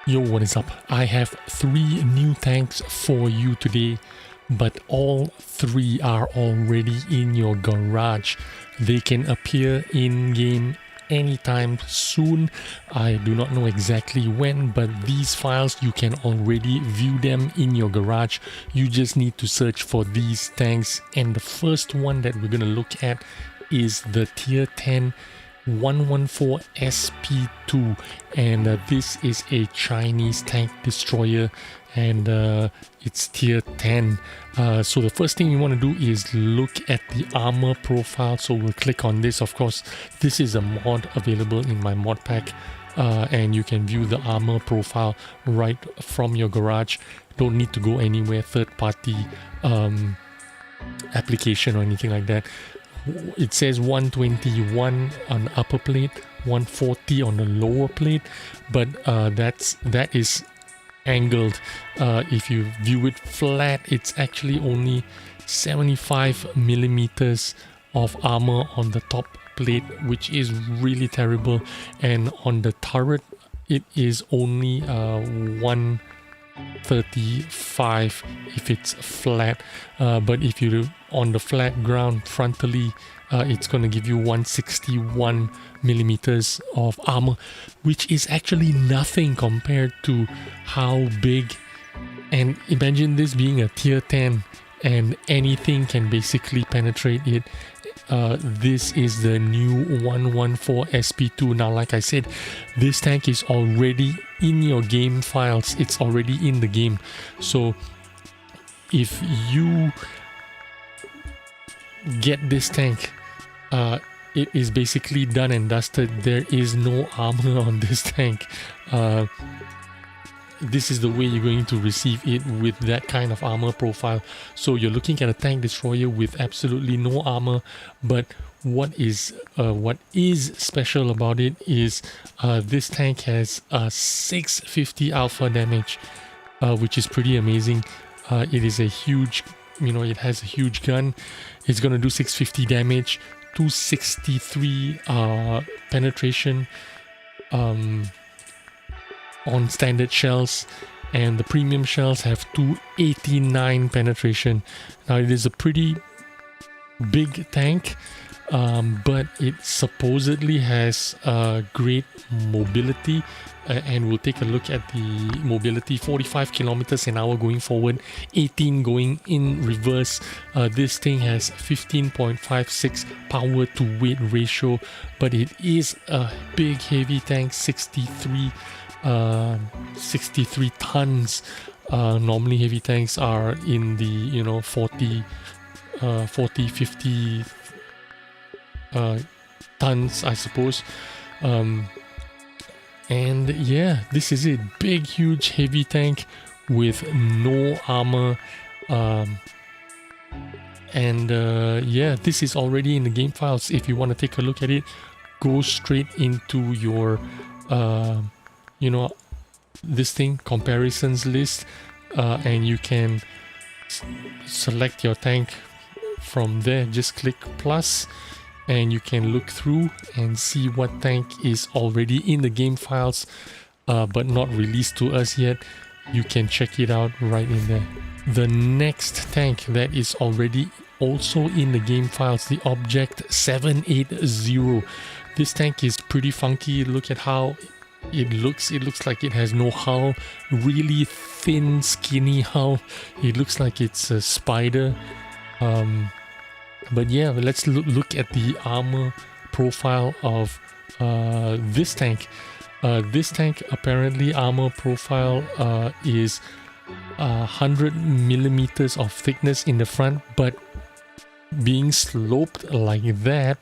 Yo, what is up? I have 3 new tanks for you today, but all 3 are already in your garage. They can appear in-game anytime soon. I do not know exactly when, but these files, you can already view them in your garage. You just need to search for these tanks, and the first one that we're going to look at is the tier 10 114 SP2, and this is a Chinese tank destroyer, and it's tier 10. So the first thing you want to do is look at the armor profile. So we'll click on this. Of course, this is a mod available in my mod pack, and you can view the armor profile right from your garage. Don't need to go anywhere, third-party application or anything like that. It says 121 on the upper plate, 140 on the lower plate, but that is angled. If you view it flat, it's actually only 75 millimeters of armor on the top plate, which is really terrible. And on the turret, it is only 135 if it's flat, but if you on the flat ground frontally, it's going to give you 161 millimeters of armor, which is actually nothing compared to how big. And imagine this being a tier 10 and anything can basically penetrate it. This is the new 114 SP2. Now, like I said, this tank is already in your game files. It's already in the game. So if you get this tank, it is basically done and dusted. There is no armor on this tank. This is the way you're going to receive it with that kind of armor profile. So you're looking at a tank destroyer with absolutely no armor, but what is special about it is this tank has 650 alpha damage, which is pretty amazing. It is a huge, it has a huge gun. It's going to do 650 damage, 263 penetration on standard shells, and the premium shells have 289 penetration. Now, it is a pretty big tank, but it supposedly has great mobility, and we'll take a look at the mobility. 45 kilometers an hour going forward, 18 going in reverse. This thing has 15.56 power to weight ratio, but it is a big heavy tank, 63 tons. Normally heavy tanks are in the 40 50 tons, I suppose. And yeah, this is it. Big, huge, heavy tank with no armor. Yeah, this is already in the game files. If you want to take a look at it, go straight into your this thing, comparisons list, and you can select your tank from there. Just click plus, and you can look through and see what tank is already in the game files, but not released to us yet. You can check it out right in there. The next tank that is already also in the game files, the Object 780. This tank is pretty funky. Look at how it looks. It looks like it has no hull, really thin, skinny hull. It looks like it's a spider. But yeah, let's look at the armor profile of this tank. This tank, apparently armor profile is 100 millimeters of thickness in the front, but being sloped like that,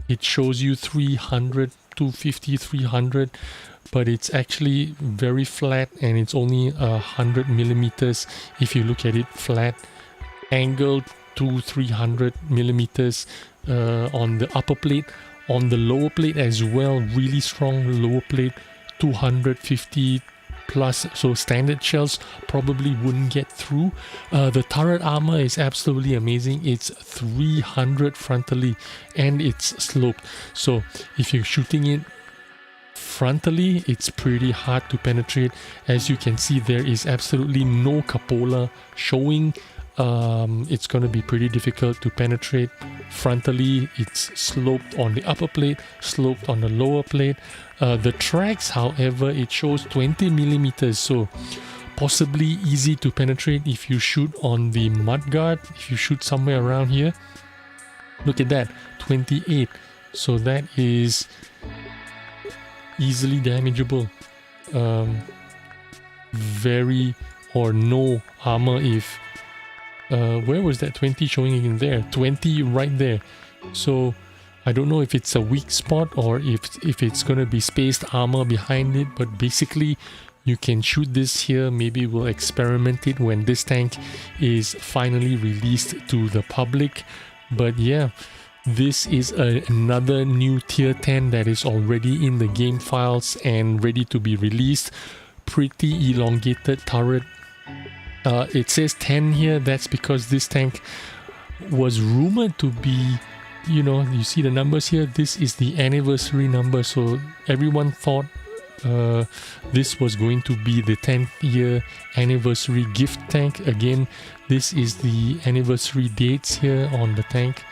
it shows you 300, 250, 300, but it's actually very flat, and it's only 100 millimeters if you look at it flat. Angled to 300 millimeters on the upper plate. On the lower plate as well, really strong lower plate, 250 plus. So standard shells probably wouldn't get through. The turret armor is absolutely amazing. It's 300 frontally, and it's sloped. So if you're shooting it frontally, it's pretty hard to penetrate. As you can see, there is absolutely no cupola showing. It's going to be pretty difficult to penetrate. Frontally, it's sloped on the upper plate, sloped on the lower plate. The tracks, however, it shows 20 millimeters, so possibly easy to penetrate if you shoot on the mudguard, if you shoot somewhere around here. Look at that, 28. So that is easily damageable. Very or no armor if... where was that 20 showing in there? 20 right there. So I don't know if it's a weak spot or if it's gonna be spaced armor behind it, but basically you can shoot this here. Maybe we'll experiment it when this tank is finally released to the public. But yeah, this is another new tier 10 that is already in the game files and ready to be released. Pretty elongated turret. It says 10 here. That's because this tank was rumored to be, you know, you see the numbers here. This is the anniversary number, so everyone thought this was going to be the 10th year anniversary gift tank. Again, this is the anniversary dates here on the tank.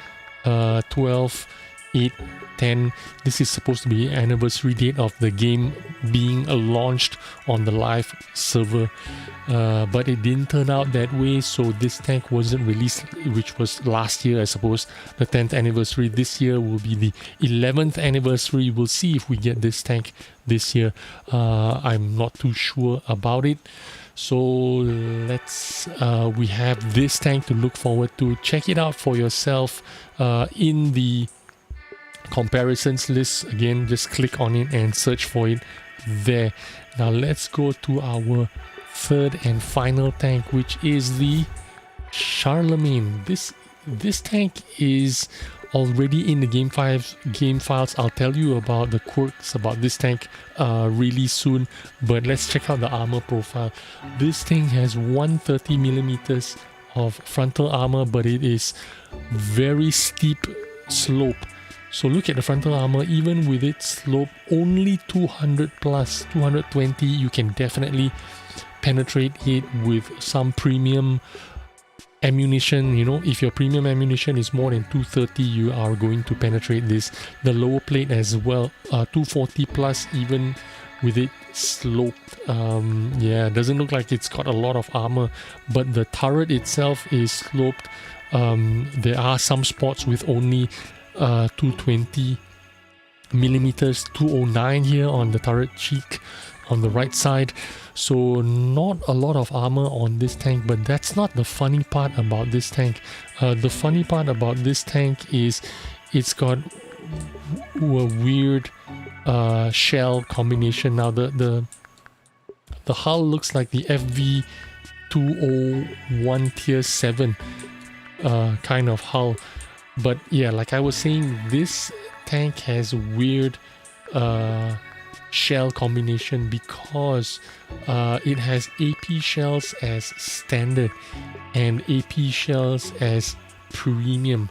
12, 8, 10. This is supposed to be anniversary date of the game being launched on the live server, but it didn't turn out that way, so this tank wasn't released, which was last year, I suppose. The 10th anniversary this year will be the 11th anniversary. We'll see if we get this tank this year. I'm not too sure about it. So let's we have this tank to look forward to. Check it out for yourself in the comparisons list. Again, just click on it and search for it there. Now let's go to our third and final tank, which is the Charlemagne. This tank is already in the game files. I'll tell you about the quirks about this tank really soon, but let's check out the armor profile. This thing has 130 millimeters of frontal armor, but it is very steep slope. So look at the frontal armor. Even with its slope only 200 plus 220, you can definitely penetrate it with some premium ammunition. You know, if your premium ammunition is more than 230, you are going to penetrate this. The lower plate as well, 240 plus, even with it sloped. Yeah, doesn't look like it's got a lot of armor, but the turret itself is sloped. There are some spots with only 220 millimeters, 209 here on the turret cheek on the right side. So not a lot of armor on this tank, but that's not the funny part about this tank. The funny part about this tank is it's got a weird shell combination. Now the hull looks like the FV201 tier 7 kind of hull. But yeah, like I was saying, this tank has weird shell combination because it has AP shells as standard and AP shells as premium.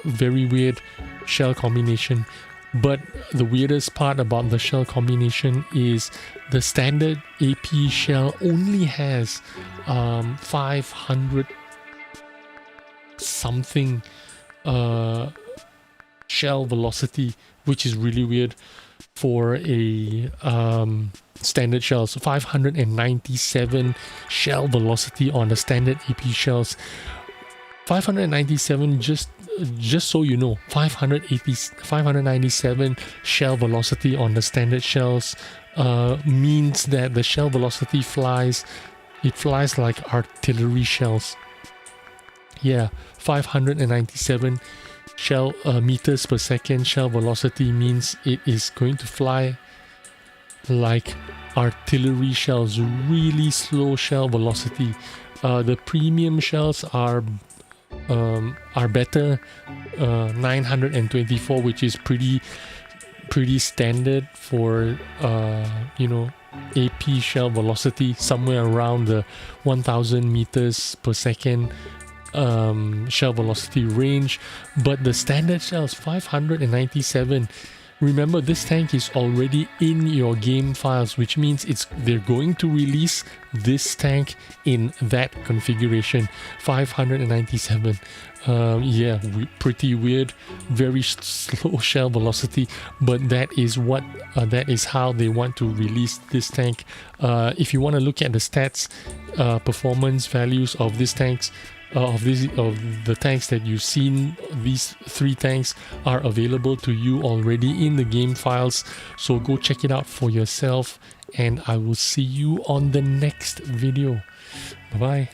Very weird shell combination. But the weirdest part about the shell combination is the standard AP shell only has 500 something shell velocity, which is really weird for a standard shell. So 597 shell velocity on the standard AP shells. 597, just so you know, 597 shell velocity on the standard shells means that the shell velocity flies like artillery shells. Yeah, 597 shell meters per second shell velocity means it is going to fly like artillery shells. Really slow shell velocity. The premium shells are better. 924, which is pretty standard for you know, AP shell velocity, somewhere around the 1000 meters per second shell velocity range. But the standard shells, 597, Remember, this tank is already in your game files, which means they're going to release this tank in that configuration, 597. Yeah, pretty weird, very slow shell velocity, but that is how they want to release this tank. If you want to look at the stats, performance values of these tanks, of the tanks that you've seen, these 3 tanks are available to you already in the game files, so go check it out for yourself, and I will see you on the next video. Bye bye.